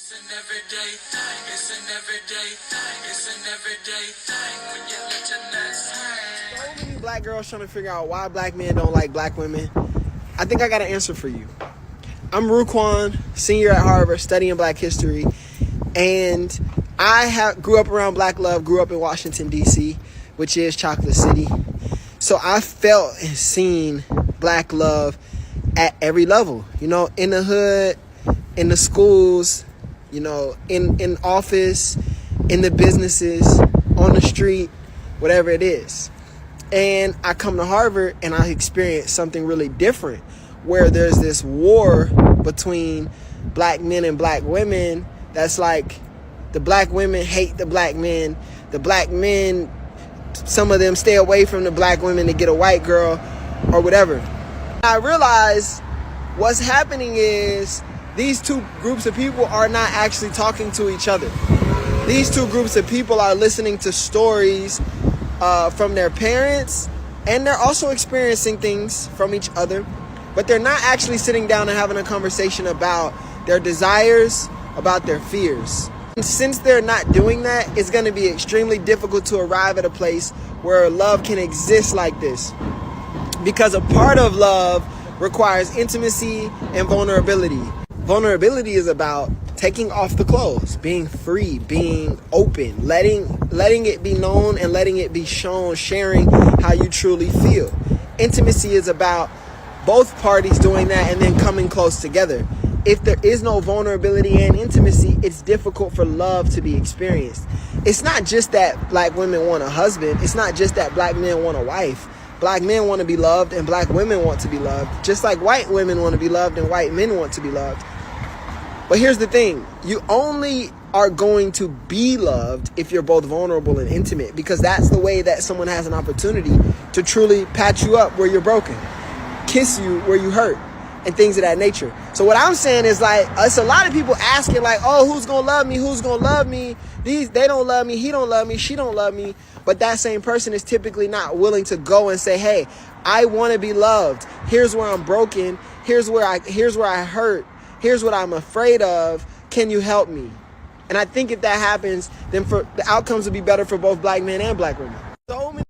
It's an everyday thing. It's an everyday thing. It's an everyday thing when you let your nuts hang. So many black girls trying to figure out why black men don't like black women. I think I got an answer for you. I'm Ruquan, senior at Harvard, studying black history, and I grew up around black love, grew up in Washington, D.C., which is Chocolate City. So I felt and seen black love at every level, you know, in the hood, in the schools, you know, in office, in the businesses, on the street, whatever it is. And I come to Harvard and I experience something really different, where there's this war between black men and black women that's like the black women hate the black men, the black men, some of them stay away from the black women to get a white girl or whatever. I realize what's happening is these two groups of people are not actually talking to each other. These two groups of people are listening to stories from their parents, and they're also experiencing things from each other, but they're not actually sitting down and having a conversation about their desires, about their fears. And since they're not doing that, it's going to be extremely difficult to arrive at a place where love can exist like this, because a part of love requires intimacy and vulnerability. Vulnerability is about taking off the clothes, being free, being open, letting it be known and letting it be shown, sharing how you truly feel. Intimacy is about both parties doing that and then coming close together. If there is no vulnerability and intimacy, it's difficult for love to be experienced. It's not just that black women want a husband. It's not just that black men want a wife. Black men want to be loved and black women want to be loved, just like white women want to be loved and white men want to be loved. But here's the thing, you only are going to be loved if you're both vulnerable and intimate, because that's the way that someone has an opportunity to truly pat you up where you're broken, kiss you where you hurt, and things of that nature. So what I'm saying is, like, it's a lot of people asking, like, oh, who's gonna love me? Who's gonna love me? They don't love me, he don't love me, she don't love me. But that same person is typically not willing to go and say, hey, I want to be loved. Here's where I'm broken. Here's where I hurt. Here's what I'm afraid of. Can you help me? And I think if that happens, then the outcomes will be better for both black men and black women. So many.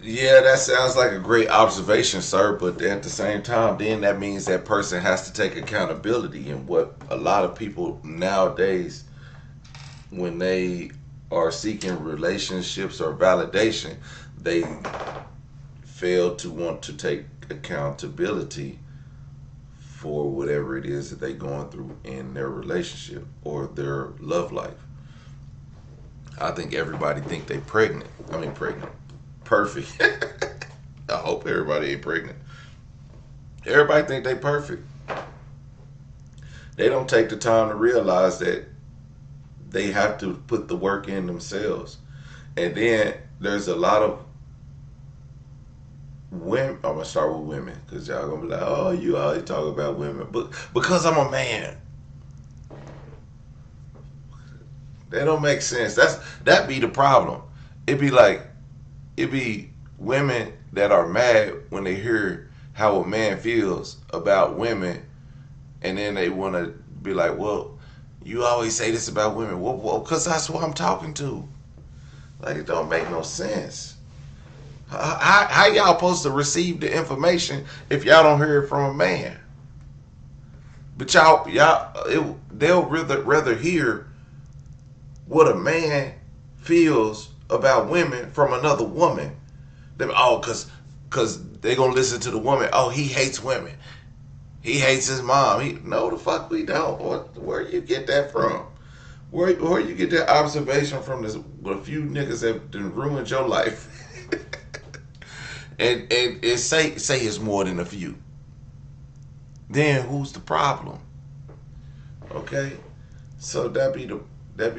Yeah, that sounds like a great observation, sir. But at the same time, then that means that person has to take accountability. And what a lot of people nowadays, when they are seeking relationships or validation, they fail to want to take accountability for whatever it is that they're going through in their relationship or their love life. I think everybody think they pregnant. Perfect. I hope everybody ain't pregnant. Everybody think they perfect. They don't take the time to realize that they have to put the work in themselves. And then there's a lot of women. I'm gonna start with women because y'all gonna be like, oh, you always talk about women, but because I'm a man, that don't make sense. That be the problem. It be women that are mad when they hear how a man feels about women, and then they want to be like, well, you always say this about women. Well, because that's who I'm talking to. Like, it don't make no sense. How y'all supposed to receive the information if y'all don't hear it from a man? But they'll rather hear what a man feels about women from another woman. Cause they gonna listen to the woman. Oh, he hates women. He hates his mom. No, the fuck we don't. Where you get that from? Where you get that observation from? A few niggas that done ruined your life. and say it's more than a few. Then who's the problem? Okay, so that be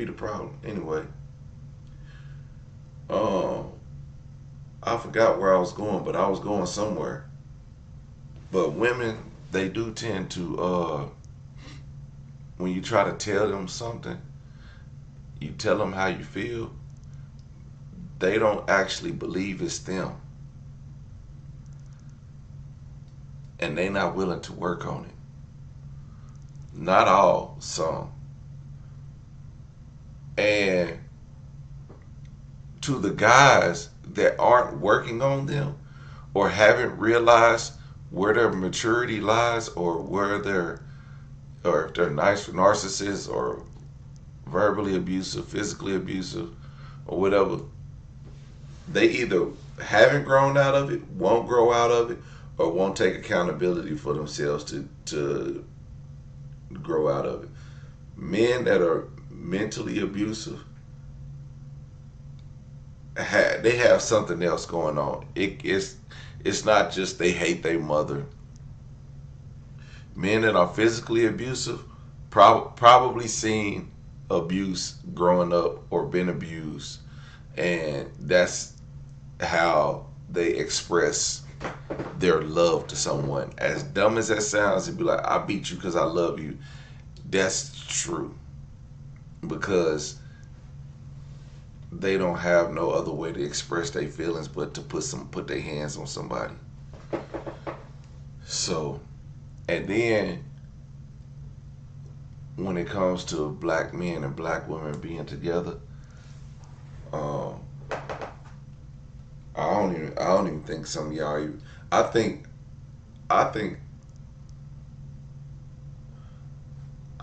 the problem. Anyway, I forgot where I was going, but I was going somewhere. But women, they do tend to, when you try to tell them something, you tell them how you feel, they don't actually believe it's them. And they not willing to work on it. Not all, some. And to the guys that aren't working on them or haven't realized where their maturity lies, or where they're, or if they're nice narcissists or verbally abusive, physically abusive, or whatever, they either haven't grown out of it, won't grow out of it, or won't take accountability for themselves to grow out of it. Men that are mentally abusive, they have something else going on. It's not just they hate their mother. Men that are physically abusive probably seen abuse growing up or been abused, and that's how they express their love to someone. As dumb as that sounds, it'd be like, I beat you because I love you. That's true, because they don't have no other way to express their feelings but to put their hands on somebody. So, and then when it comes to black men and black women being together, um, I don't even think some of y'all. I think I think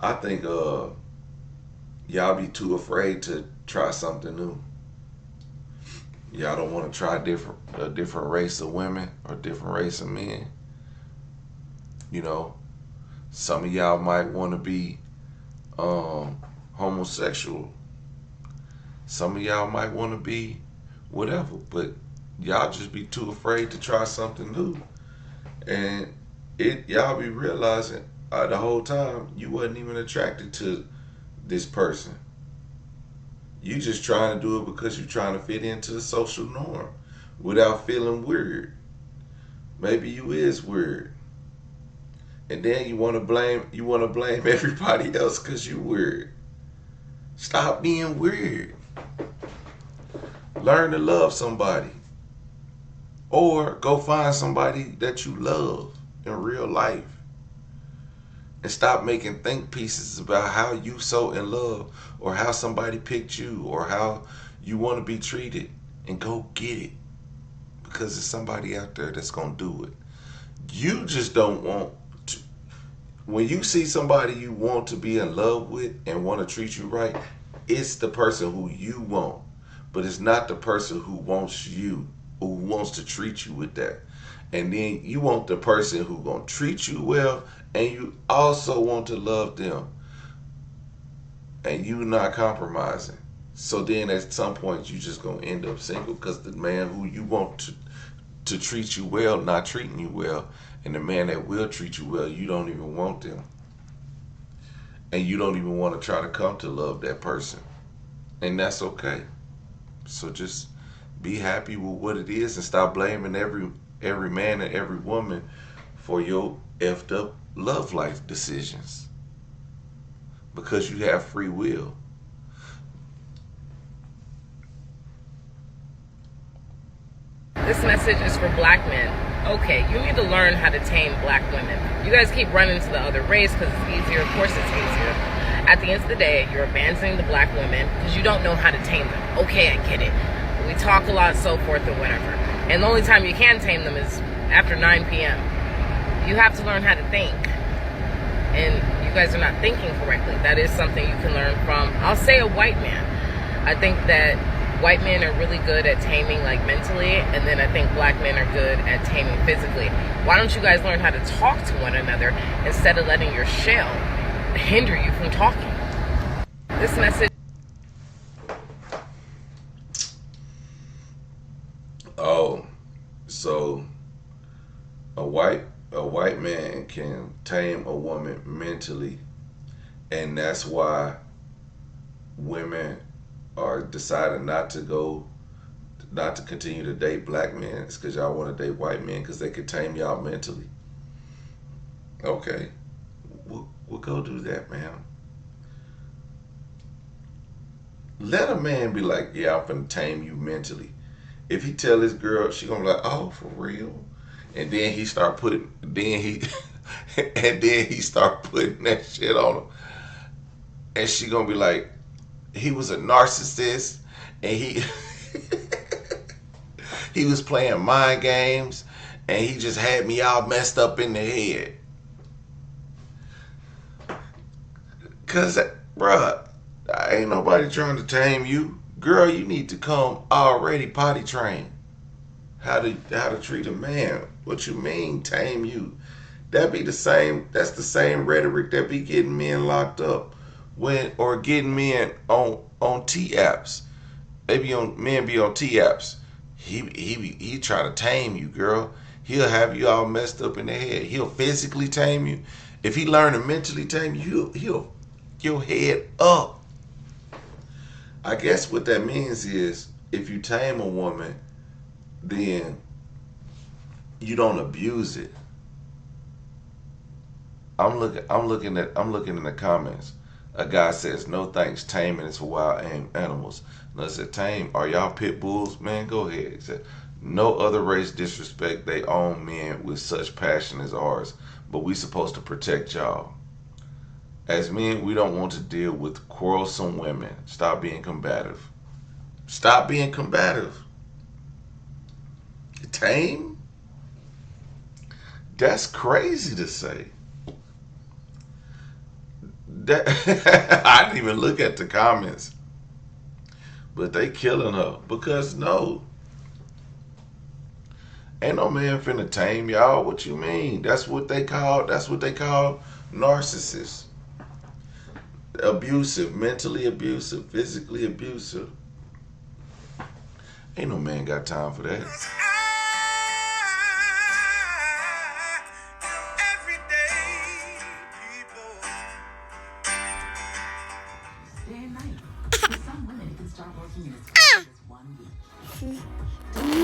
I think y'all be too afraid to try something new. Y'all don't want to try a different race of women or different race of men. You know, some of y'all might want to be homosexual. Some of y'all might want to be whatever, but y'all just be too afraid to try something new. And y'all be realizing the whole time you wasn't even attracted to this person. You just trying to do it because you're trying to fit into the social norm without feeling weird. Maybe you is weird. And then you want to blame everybody else because you weird. Stop being weird. Learn to love somebody. Or go find somebody that you love in real life. And stop making think pieces about how you so in love, or how somebody picked you, or how you want to be treated, and go get it. Because there's somebody out there that's going to do it. You just don't want to. When you see somebody you want to be in love with and want to treat you right, it's the person who you want. But it's not the person who wants you, who wants to treat you with that. And then you want the person who gonna treat you well, and you also want to love them, and you not compromising. So then at some point you just gonna end up single, because the man who you want to treat you well not treating you well, and the man that will treat you well, you don't even want them, and you don't even want to try to come to love that person, and that's okay. So just be happy with what it is, and stop blaming every man and every woman for your effed up love life decisions, because you have free will. This message is for black men. Okay, you need to learn how to tame black women. You guys keep running to the other race because it's easier. Of course it's easier. At the end of the day, you're abandoning the black women because you don't know how to tame them. Okay, I get it. We talk a lot, so forth and whatever. And the only time you can tame them is after 9 p.m. You have to learn how to think. And you guys are not thinking correctly. That is something you can learn from, I'll say, a white man. I think that white men are really good at taming, like, mentally, and then I think black men are good at taming physically. Why don't you guys learn how to talk to one another instead of letting your shell hinder you from talking? This message. Oh, so a white man can tame a woman mentally, and that's why women are deciding not to continue to date black men. It's because y'all want to date white men because they can tame y'all mentally. Okay, we'll go do that, man. Let a man be like, yeah, I'm finna tame you mentally. If he tell his girl, she gonna be like, oh, for real? And then he start putting, then he, And then he start putting that shit on him. And she gonna be like, he was a narcissist and he he was playing mind games and he just had me all messed up in the head. Cause bruh, ain't nobody trying to tame you. Girl, you need to come already potty trained. How to treat a man. What you mean tame you? That's the same rhetoric that be getting men locked up or getting men on T apps. Men be on T apps. He try to tame you, girl. He'll have you all messed up in the head. He'll physically tame you. If he learn to mentally tame you, he'll your head up. I guess what that means is if you tame a woman, then you don't abuse it. I'm looking in the comments. A guy says, "No thanks, taming is for wild animals." And I said, "Tame? Are y'all pit bulls? Man, go ahead." He said, "No other race disrespect they own men with such passion as ours, but we supposed to protect y'all. As men, we don't want to deal with quarrelsome women. Stop being combative. Stop being combative. Tame? That's crazy to say." I didn't even look at the comments, but they killing her because no, ain't no man finna tame y'all. What you mean? That's what they call narcissists. Abusive, mentally abusive, physically abusive. Ain't no man got time for that. Day and night. For some women, it can start working in as fast as 1 week.